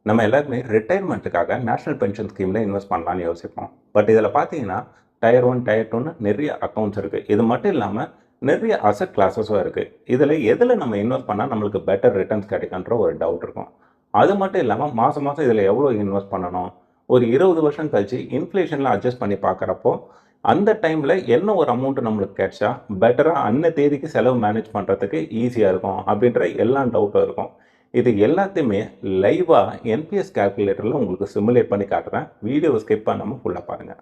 நம்ம எல்லாருமே ரிட்டையர்மெண்ட்டுக்காக national pension ஸ்கீமில் இன்வெஸ்ட் பண்ணலான்னு யோசிப்போம். பட் இதில் பார்த்தீங்கன்னா, டயர் 1, டயர் 2ன்னு நிறைய அக்கவுண்ட்ஸ் இருக்குது. இது மட்டும் இல்லாமல் நிறைய அசெட் கிளாஸஸும் இருக்குது. இதில் எதில் நம்ம இன்வெஸ்ட் பண்ணால் நம்மளுக்கு பெட்டர் ரிட்டர்ன்ஸ் கிடைக்குன்ற ஒரு டவுட் இருக்கும். அது மட்டும் இல்லாமல் மாதம் மாதம் இதில் எவ்வளோ இன்வெஸ்ட் பண்ணணும், ஒரு 20 வருஷம் கழிச்சு இன்ஃப்ளேஷனில் அட்ஜஸ்ட் பண்ணி பார்க்குறப்போ அந்த டைமில் என்ன ஒரு அமௌண்ட் நம்மளுக்கு கிடைச்சா பெட்டராக அன்ன தேதிக்கு செலவு மேனேஜ் பண்ணுறதுக்கு ஈஸியாக இருக்கும் அப்படின்ற எல்லா டவுட்டும் இருக்கும். இது எல்லாத்தையுமே லைவாக என்பிஎஸ் கால்குலேட்டரில் உங்களுக்கு சிமுலேட் பண்ணி காட்டுறேன். வீடியோவை ஸ்கிப் பண்ணாமல் ஃபுல்லாக பாருங்கள்.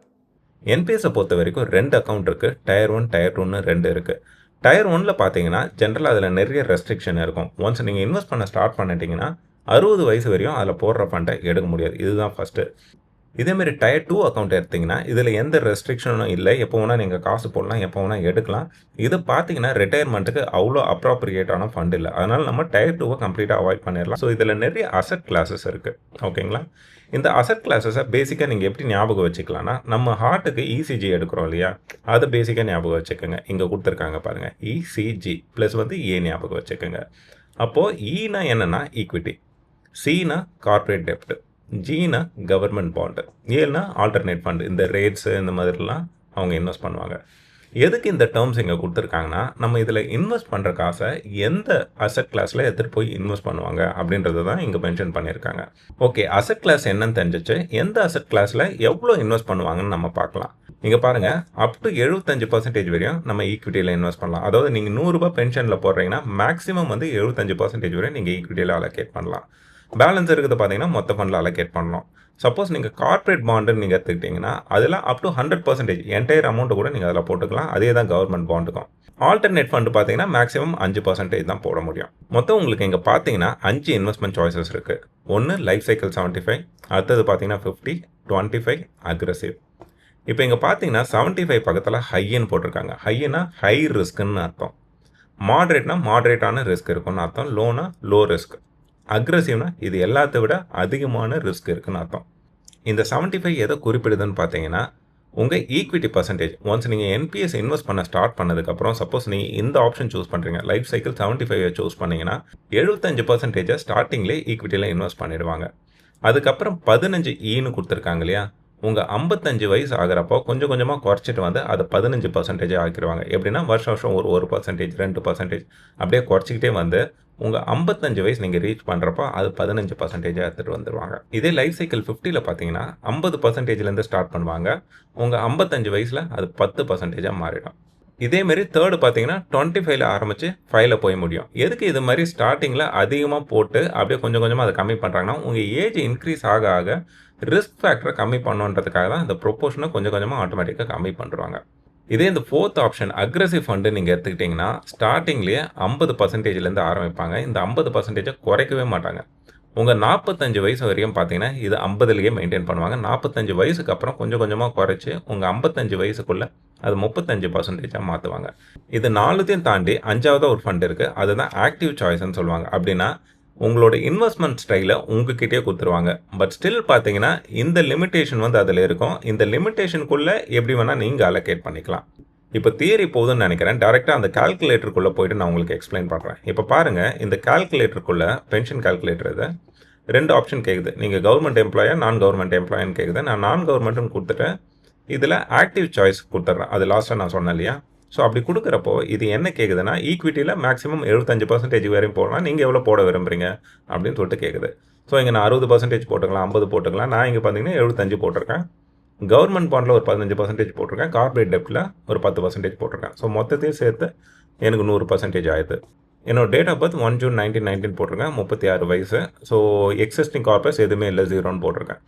என்பிஎஸை பொறுத்த வரைக்கும் 2 அக்கௌண்ட் இருக்குது. டயர் 1, டயர் 2ன்னு 2 இருக்குது. டயர் 1ல் பார்த்தீங்கன்னா ஜென்ரலாக அதில் நிறைய ரெஸ்ட்ரிக்ஷன் இருக்கும். ஒன்ஸ் நீங்கள் இன்வெஸ்ட் பண்ண ஸ்டார்ட் பண்ணிட்டீங்கன்னா 60 வயசு வரையும் அதில் போடுற ஃபண்டை எடுக்க முடியாது. இதுதான் ஃபஸ்ட்டு. இதேமாரி டயர் 2 அக்கௌண்ட் எடுத்திங்கன்னா இதில் எந்த ரெஸ்ட்ரிக்ஷனும் இல்லை. எப்போ வேணால் நீங்கள் காசு போடலாம், எப்போ வேணால் எடுக்கலாம். இது பார்த்தீங்கன்னா ரிட்டையர்மெண்ட்டுக்கு அவ்வளோ அப்ராப்ரியேட்டான ஃபண்ட் இல்லை. அதனால் நம்ம டயர் 2வை கம்ப்ளீட்டாக அவாய்ட் பண்ணிடலாம். ஸோ இதில் நிறைய அசெட் கிளாஸஸ் இருக்குது. ஓகேங்களா? இந்த அசெட் கிளாஸஸை பேசிக்காக நீங்கள் எப்படி ஞாபகம் வச்சுக்கலாம்னா, நம்ம ஹார்ட்டுக்கு இசிஜி எடுக்கிறோம் இல்லையா, அதை பேசிக்காக ஞாபகம் வச்சுக்கோங்க. இங்கே கொடுத்துருக்காங்க பாருங்கள், இசிஜி ப்ளஸ் ஏ ஞாபகம் வச்சுக்கோங்க. அப்போது ஈனா என்னென்னா ஈக்விட்டி, சீனா கார்பரேட் டெப்ட், ஜீனா கவர்மெண்ட் பாண்டு, ஏன்னா ஆல்டர்னேட் ஃபண்ட். இந்த ரேட்ஸு இந்த மாதிரிலாம் அவங்க இன்வெஸ்ட் பண்ணுவாங்க. எதுக்கு இந்த டேர்ம்ஸ் இங்கே கொடுத்துருக்காங்கன்னா, நம்ம இதில் இன்வெஸ்ட் பண்ணுற காசை எந்த அசெட் கிளாஸில் எடுத்துகிட்டு போய் இன்வெஸ்ட் பண்ணுவாங்க அப்படின்றது தான் இங்கே மென்ஷன் பண்ணியிருக்காங்க. ஓகே, அசெட் கிளாஸ் என்னன்னு தெரிஞ்சிச்சு. எந்த அசெட் கிளாஸில் எவ்வளோ இன்வெஸ்ட் பண்ணுவாங்கன்னு நம்ம பார்க்கலாம். நீங்கள் பாருங்கள், அப் டு 75% வரையும் நம்ம ஈக்விட்டியில் இன்வெஸ்ட் பண்ணலாம். அதாவது நீங்கள் 100 ரூபாய் பென்ஷனில் போடுறீங்கன்னா மேக்ஸிமம் 75% வரையும் நீங்கள் ஈக்விட்டியில் அலோகேட் பண்ணலாம். பேலன்ஸ் இருக்குது பார்த்தீங்கன்னா மொத்த ஃபண்டில் அலோகேட் பண்ணலாம். சப்போஸ் நீங்கள் கார்பரேட் பாண்டுன்னு நீங்கள் எடுத்துக்கிட்டிங்கன்னா அதில் அப் டு 100% என்டையர் அமௌண்ட்டு கூட நீங்கள் அதில் போட்டுக்கலாம். அதே தான் கவர்மெண்ட் பாண்டுக்கும். ஆல்டர்னேட் ஃபண்டு பார்த்தீங்கன்னா மேக்ஸிமம் 5% தான் போட முடியும். மொத்தம் உங்களுக்கு இங்கே பார்த்தீங்கன்னா 5 இன்வெஸ்ட்மெண்ட் சாய்ஸஸ் இருக்குது. ஒன்று லைஃப் சைக்கிள் 75, அடுத்தது பார்த்தீங்கன்னா 50, 25 அக்ரெசிவ். இப்போ இங்கே பார்த்தீங்கன்னா 75 பக்கத்தில் ஹைன்னு போட்டிருக்காங்க. ஹைன்னா ஹை ரிஸ்க்குன்னு அர்த்தம். மாட்ரேட்னா மாட்ரேட்டான ரிஸ்க் இருக்குன்னு அர்த்தம். லோனா லோ ரிஸ்க். அக்ரெசிவ்னா இது எல்லாத்த விட அதிகமான ரிஸ்க் இருக்குன்னு அர்த்தம். இந்த 75 எதை குறிப்பிடுதுன்னு பார்த்தீங்கன்னா, உங்கள் ஈக்விட்டி பர்சன்டேஜ். ஒன்ஸ் நீங்கள் என்பிஎஸ் இன்வெஸ்ட் பண்ண ஸ்டார்ட் பண்ணதுக்கப்புறம் சப்போஸ் நீங்கள் இந்த ஆப்ஷன் சூஸ் பண்ணுறீங்க, லைஃப் சைக்கிள் 75 சூஸ் பண்ணிங்கன்னா 75% ஸ்டார்டிங்லேயே ஈக்விட்டியில் இன்வெஸ்ட் பண்ணிடுவாங்க. அதுக்கப்புறம் 15 ஈன்னு கொடுத்துருக்காங்க இல்லையா, உங்கள் 55 வயசு ஆகிறப்போ கொஞ்சம் கொஞ்சமாக குறைச்சிட்டு அதை 15% ஆக்கிடுவாங்க. எப்படின்னா வருஷம் வருஷம் ஒரு 1%, 2% அப்படியே குறைச்சிக்கிட்டே உங்கள் 55 வயசு நீங்கள் ரீச் பண்ணுறப்போ அது 15% எடுத்துகிட்டு வந்துடுவாங்க. இதே லைஃப் சைக்கிள் 50ல் பார்த்தீங்கன்னா 50%லேருந்து ஸ்டார்ட் பண்ணுவாங்க. உங்கள் 55 வயசில் அது 10% மாறிடும். இதேமாரி தேர்டு பார்த்தீங்கன்னா 25ல் ஆரம்பித்து 5ல் போய் முடியும். எதுக்கு இது மாதிரி ஸ்டார்டிங்கில் அதிகமாக போட்டு அப்படியே கொஞ்சம் கொஞ்சமாக அதை கம்மி பண்ணுறாங்கன்னா, உங்கள் ஏஜ் இன்க்ரீஸ் ஆக ஆக ரிஸ்க் ஃபேக்டரை கம்மி பண்ணுன்றதுக்காக தான் இந்த ப்ரொப்போர்ஷனை கொஞ்சம் கொஞ்சமாக ஆட்டோமேட்டிக்காக கம்மி பண்ணுறாங்க. இதே இந்த ஃபோர்த் ஆப்ஷன் அக்ரெசிவ் ஃபண்டு நீங்கள் எடுத்துக்கிட்டிங்கன்னா ஸ்டார்டிங்லேயே 50%லேருந்து ஆரம்பிப்பாங்க. இந்த 50% குறைக்கவே மாட்டாங்க. உங்கள் 45 வயசு வரையும் பார்த்தீங்கன்னா இது 50லேயே மெயின்டைன் பண்ணுவாங்க. 45 வயசுக்கு அப்புறம் கொஞ்சம் கொஞ்சமாக குறைச்சி உங்கள் 55 வயசுக்குள்ளே அது 35% மாற்றுவாங்க. இது 4த்தையும் தாண்டி 5வது ஒரு ஃபண்ட் இருக்குது. அதுதான் ஆக்டிவ் சாய்ஸ்ன்னு சொல்லுவாங்க. அப்படின்னா உங்களோட இன்வெஸ்ட்மெண்ட் ஸ்டைலை உங்ககிட்டயே கொடுத்துருவாங்க. பட் ஸ்டில் பார்த்தீங்கன்னா இந்த லிமிட்டேஷன் அதில் இருக்கும். இந்த லிமிட்டேஷனுக்குள்ளே எப்படி வேணால் நீங்கள் அலோகேட் பண்ணிக்கலாம். இப்போ தியரி போகுதுன்னு நினைக்கிறேன். டேரெக்டாக அந்த கால்குலேட்டருக்குள்ளே போய்ட்டு நான் உங்களுக்கு எக்ஸ்பிளைன் பண்ணுறேன். இப்போ பாருங்கள், இந்த கால்குலேட்டருக்குள்ளே பென்ஷன் கால்குலேட்டர் இது 2 ஆப்ஷன் கேட்குது. நீங்கள் கவர்மெண்ட் எம்ப்ளாயா நான் கவர்மெண்ட் எம்ப்ளாயின்னு கேட்குது. நான் கவர்மெண்ட்டுன்னு கொடுத்துட்டேன். இதில் ஆக்டிவ் சாய்ஸ் கொடுத்துட்றேன். அது லாஸ்ட்டாக நான் சொன்னேன் இல்லையா. ஸோ அப்படி கொடுக்குறப்போ இது என்ன கேட்குதுன்னா, ஈக்விட்டியில் மேக்ஸிமம் 75% வரையும் போடலாம். நீங்கள் எவ்வளோ போட விரும்புகிறீங்க அப்படின்னு சொல்லிட்டு கேட்குது. ஸோ இங்கே நான் 60% போட்டுக்கலாம், 50 போட்டுக்கலாம். நான் இங்கே பார்த்தீங்கன்னா 75 போட்டிருக்கேன். கவர்மெண்ட் பாண்டில் ஒரு 15% போட்டிருக்கேன். கார்பரேட் டெப்டில் ஒரு 10% போட்டிருக்கேன். ஸோ மொத்தத்தையும் சேர்த்து எனக்கு 100% ஆயிடுது. என்னோட டேட் ஆஃப் பர்த் 1 ஜூன் 1919 போட்டிருக்கேன். 36 வயசு. ஸோ எக்ஸிஸ்டிங் கார்பஸ் எதுவுமே இல்லை, 0ன்னு போட்டிருக்கேன்.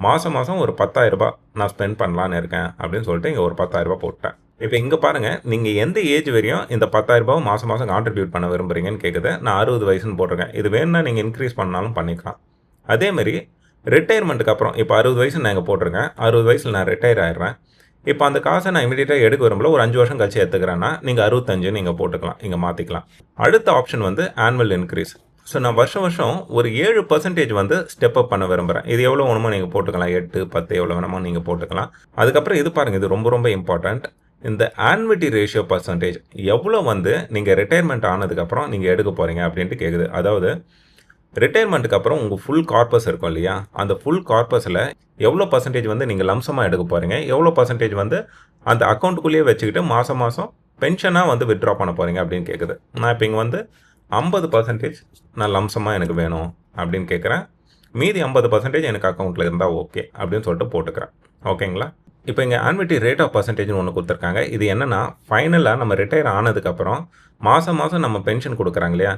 மாதம் ஒரு 10,000 ரூபாய் நான் ஸ்பெண்ட் பண்ணலான்னு இருக்கேன் அப்படின்னு சொல்லிட்டு இங்கே ஒரு 10,000 ரூபாய் போட்டேன். இப்போ இங்கே பாருங்கள், நீங்கள் எந்த ஏஜ் வரையும் இந்த 10,000 ரூபாய் மாதம் கான்ட்ரிபியூட் பண்ண விரும்புகிறீங்கன்னு கேட்குது. நான் 60 வயசுன்னு போட்டிருக்கேன். இது வேணும்னா நீங்கள் இன்க்ரீஸ் பண்ணாலும் பண்ணிக்கலாம். அதேமாதிரி ரிட்டையர்மெண்ட்டுக்கு அப்புறம் இப்போ 60 வயசு நான் இங்கே போட்டிருக்கேன். 60 வயசில் நான் ரிட்டையர் ஆயிடுறேன். இப்போ அந்த காசை நான் இமீடியட்டாக எடுக்க விரும்பல, ஒரு 5 வருஷம் கழிச்சு எடுத்துக்கிறேன்னா நீங்கள் 65 நீங்கள் போட்டுக்கலாம், இங்கே மாற்றிக்கலாம். அடுத்த ஆப்ஷன் ஆனுவல் இன்க்ரீஸ். ஸோ நான் வருஷம் ஒரு 7% ஸ்டெப் அப் பண்ண விரும்புகிறேன். இது எவ்வளோ வேணுமோ நீங்கள் போட்டுக்கலாம், 8, 10 எவ்வளோ வேணுமோ நீங்கள் போட்டுக்கலாம். அதுக்கப்புறம் இது பாருங்கள், இது ரொம்ப ரொம்ப இம்பார்ட்டண்ட். இந்த ஆன்விட்டி ரேஷியோ பர்சன்டேஜ் எவ்வளோ நீங்கள் ரிட்டையர்மெண்ட் ஆனதுக்கப்புறம் நீங்கள் எடுக்க போகிறீங்க அப்படின்ட்டு கேட்குது. அதாவது ரிட்டயர்மெண்ட்டுக்கு அப்புறம் உங்கள் ஃபுல் கார்பஸ் இருக்கும் இல்லையா, அந்த ஃபுல் கார்பஸில் எவ்வளோ பர்சன்டேஜ் வந்து நீங்கள் லம்சமாக எடுக்க போகிறீங்க, எவ்வளோ பர்சன்டேஜ் வந்து அந்த அக்கௌண்ட்டுக்குள்ளேயே வச்சுக்கிட்டு மாதம் மாதம் பென்ஷனாக வந்து வித்ட்ரா பண்ண போகிறீங்க அப்படின்னு கேட்குது. நான் இப்போ இங்கே வந்து 50% நான் லம்சமாக எனக்கு வேணும் அப்படின்னு கேட்குறேன். மீதி 50% எனக்கு அக்கௌண்ட்டில் இருந்தால் ஓகே அப்படின்னு சொல்லிட்டு போட்டுக்கிறேன். ஓகேங்களா? இப்போ இங்கே ஆன்விட்டி ரேட் ஆஃப் பர்சன்டேஜ்னு ஒன்று கொடுத்துருக்காங்க. இது என்னென்னா, ஃபைனலாக நம்ம ரிட்டையர் ஆனதுக்கப்புறம் மாதம் மாதம் நம்ம பென்ஷன் கொடுக்குறாங்க இல்லையா,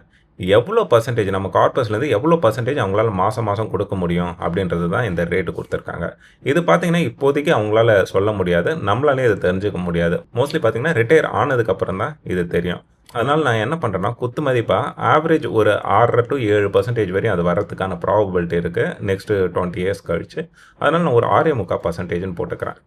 எவ்வளோ பர்சன்டேஜ் நம்ம கார்பஸ்லேருந்து எவ்வளோ பர்சன்டேஜ் அவங்களால மாதம் மாதம் கொடுக்க முடியும் அப்படின்றது தான் இந்த ரேட்டு கொடுத்துருக்காங்க. இது பார்த்தீங்கன்னா இப்போதைக்கு அவங்களால சொல்ல முடியாது, நம்மளாலே இது தெரிஞ்சுக்க முடியாது. மோஸ்ட்லி பார்த்தீங்கன்னா ரிட்டையர் ஆனதுக்கப்புறம் தான் இது தெரியும். அதனால் நான் என்ன பண்ணுறேன்னா, குத்து மதிப்பாக ஆவரேஜ் ஒரு 6 to 7% வரையும் அது வரதுக்கான ப்ராபபிலிட்டி இருக்குது நெக்ஸ்ட்டு 20 இயர்ஸ் கழிச்சு. அதனால் நான் ஒரு 6.25% போட்டுக்கிறேன்.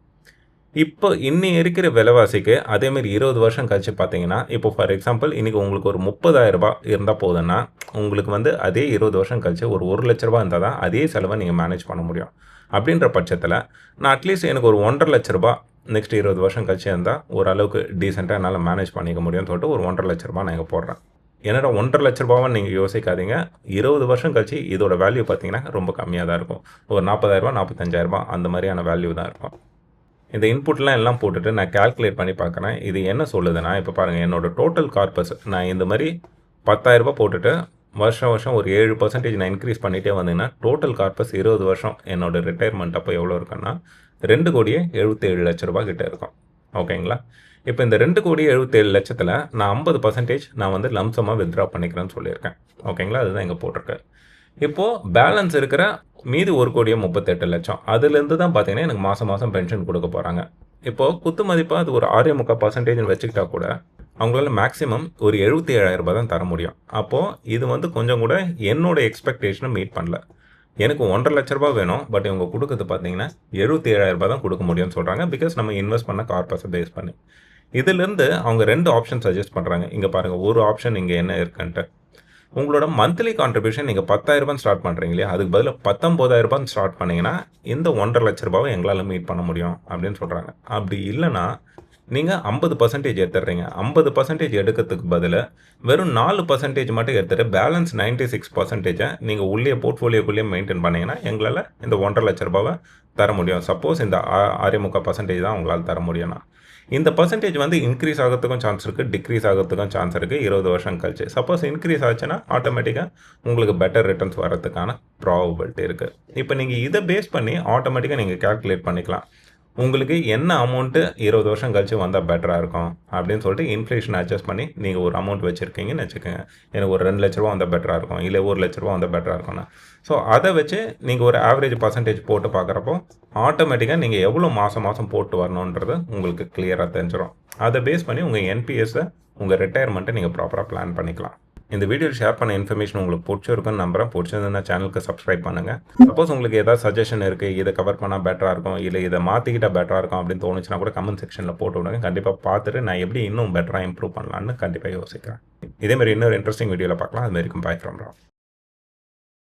இப்போ இன்னி இருக்கிற விலைவாசிக்கு அதேமாரி 20 வருஷம் கழிச்சு பார்த்தீங்கன்னா, இப்போ ஃபார் எக்ஸாம்பிள் இன்றைக்கி உங்களுக்கு ஒரு 30,000 இருந்தால் போதுன்னா, உங்களுக்கு வந்து அதே 20 வருஷம் கழிச்சு ஒரு 1,00,000 இருந்தால் தான் அதே செலவை நீங்கள் மேனேஜ் பண்ண முடியும். அப்படின்ற பட்சத்தில் நான் அட்லீஸ்ட் எனக்கு ஒரு 1,50,000 நெக்ஸ்ட் 20 வருஷம் கழிச்சு இருந்தால் ஓரளவுக்கு டீசெண்டாக என்னால் மேனேஜ் பண்ணிக்க முடியும்னு சொல்லிட்டு ஒரு 1,50,000 நான் இங்கே போடுறேன். என்னடா 1,50,000 நீங்கள் யோசிக்காதீங்க. 20 வருஷம் கழிச்சு இதோட வேல்யூ பார்த்தீங்கன்னா ரொம்ப கம்மியாக தான் இருக்கும். ஒரு 40,000 45,000 அந்த மாதிரியான வேல்யூ தான் இருக்கும். இந்த இன்புட்லாம் எல்லாம் போட்டுட்டு நான் கால்குலேட் பண்ணி பார்க்குறேன். இது என்ன சொல்லுதுன்னா, இப்போ பாருங்கள் என்னோட டோட்டல் கார்பஸ் நான் இந்த மாதிரி 10,000 போட்டுட்டு வருஷம் வருஷம் ஒரு 7% நான் இன்க்ரீஸ் பண்ணிகிட்டே வந்தேன்னா, டோட்டல் கார்பஸ் 20 வருஷம் என்னோட ரிட்டையர்மெண்ட் அப்போ எவ்வளோ இருக்குன்னா 2,77,00,000 கிட்ட இருக்கும். ஓகேங்களா? இப்போ இந்த 2,77,00,000 நான் 50% நான் வந்து லம்சமாக வித்ட்ரா பண்ணிக்கிறேன்னு சொல்லியிருக்கேன். ஓகேங்களா? அதுதான் இங்கே போட்டிருக்கு. இப்போது பேலன்ஸ் இருக்கிற மீதி 1,38,00,000 அதுலேருந்து தான் பார்த்தீங்கன்னா எனக்கு மாதம் மாதம் பென்ஷன் கொடுக்க போகிறாங்க. இப்போது குத்து மதிப்பாக அது ஒரு 6.25% வச்சுக்கிட்டா கூட அவங்களால மேக்ஸிமம் ஒரு 77,000 தான் தர முடியும். அப்போது இது வந்து கொஞ்சம் கூட என்னோட எக்ஸ்பெக்டேஷனை மீட் பண்ணல. எனக்கு 1,50,000 வேணும், பட் இவங்க கொடுக்குறது பார்த்தீங்கன்னா 77,000 தான் கொடுக்க முடியும்னு சொல்கிறாங்க. பிகாஸ் நம்ம இன்வெஸ்ட் பண்ண கார்பஸை பேஸ் பண்ணி. இதிலேருந்து அவங்க 2 ஆப்ஷன் சஜஸ்ட் பண்ணுறாங்க. இங்கே பாருங்கள், ஒரு ஆப்ஷன் இங்கே என்ன இருக்குன்ட்டு, உங்களோட மந்த்லி கான்ட்ரிபியூஷன் நீங்கள் 10,000 ஸ்டார்ட் பண்ணுறீங்க இல்லையா, அதுக்கு பதிலாக 19,000 ஸ்டார்ட் பண்ணிங்கன்னா இந்த 1,50,000 எங்களால் மீட் பண்ண முடியும் அப்படின்னு சொல்கிறாங்க. அப்படி இல்லைன்னா நீங்கள் 50% எடுத்துடுறீங்க. 50% எடுக்கிறதுக்கு பதிலாக வெறும் 4% மட்டும் எடுத்துகிட்டு பேலன்ஸ் 96% நீங்கள் உள்ளே போர்ட்ஃபோலியோக்குள்ளேயே மெயின்டைன் பண்ணிங்கன்னா எங்களால் இந்த 1,50,000 தர முடியும். சப்போஸ் இந்த 6.25% தான் உங்களால் தர முடியும்னா, இந்த பர்சன்டேஜ் வந்து இன்க்ரீஸ் ஆகிறதுக்கும் சான்ஸ் இருக்குது, டிக்ரீஸ் ஆகிறதுக்கும் சான்ஸ் இருக்குது 20 வருஷம் கழிச்சு. சப்போஸ் இன்க்ரீஸ் ஆச்சுன்னா ஆட்டோமேட்டிக்காக உங்களுக்கு பெட்டர் ரிட்டர்ன்ஸ் வரதுக்கான ப்ராபபிலிட்டி இருக்குது. இப்போ நீங்கள் இதை பேஸ் பண்ணி ஆட்டோமேட்டிக்காக நீங்கள் கால்குலேட் பண்ணிக்கலாம். உங்களுக்கு என்ன அமௌண்ட்டு 20 வருஷம் கழிச்சு வந்தால் பெட்டராக இருக்கும் அப்படின்னு சொல்லிட்டு இன்ஃப்ளேஷன் அட்ஜஸ்ட் பண்ணி நீங்கள் ஒரு அமௌண்ட் வச்சுருக்கீங்கன்னு வச்சுக்கோங்க. எனக்கு ஒரு 2,00,000 வந்தால் பெட்டராக இருக்கும், இல்லை 1,00,000 வந்தால் பெட்டராக இருக்கும்னா, ஸோ அதை வச்சு நீங்கள் ஒரு ஆவரேஜ் பர்சன்டேஜ் போட்டு பார்க்குறப்போ ஆட்டோமேட்டிக்காக நீங்கள் எவ்வளோ மாதம் மாதம் போட்டு வரணுன்றது உங்களுக்கு கிளியராக தெரிஞ்சிடும். அதை பேஸ் பண்ணி உங்கள் என்பிஎஸ்ஸை உங்கள் ரிட்டையர்மெண்ட்டை நீங்கள் ப்ராப்பராக பிளான் பண்ணிக்கலாம். இந்த வீடியோவில் ஷேர் பண்ண இன்ஃபர்மேஷன் உங்களுக்கு பிடிச்சிருக்குன்னு நம்புறேன். பிடிச்சிருந்ததுன்னா சேனலுக்கு சப்ஸ்கிரைப் பண்ணுங்கள். சப்போஸ் உங்களுக்கு ஏதாவது சஜஷன் இருக்குது, இதை கவர் பண்ணால் பெட்டராக இருக்கும், இல்லை இதை மாற்றிக்கிட்டால் பெட்டராக இருக்கும் அப்படின்னு தோணுச்சுன்னா கூட கமெண்ட் செக்ஷனில் போட்டு விடுங்க. கண்டிப்பாக பார்த்துட்டு நான் எப்படி இன்னும் பெட்டராக இம்ப்ரூவ் பண்ணலான்னு கண்டிப்பாக யோசிக்கிறேன். இதேமாதிரி இன்னொரு இன்ட்ரெஸ்டிங் வீடியோவில் பார்க்கலாம். அது வரைக்கும் பாய் ஃப்ரம் ராம்.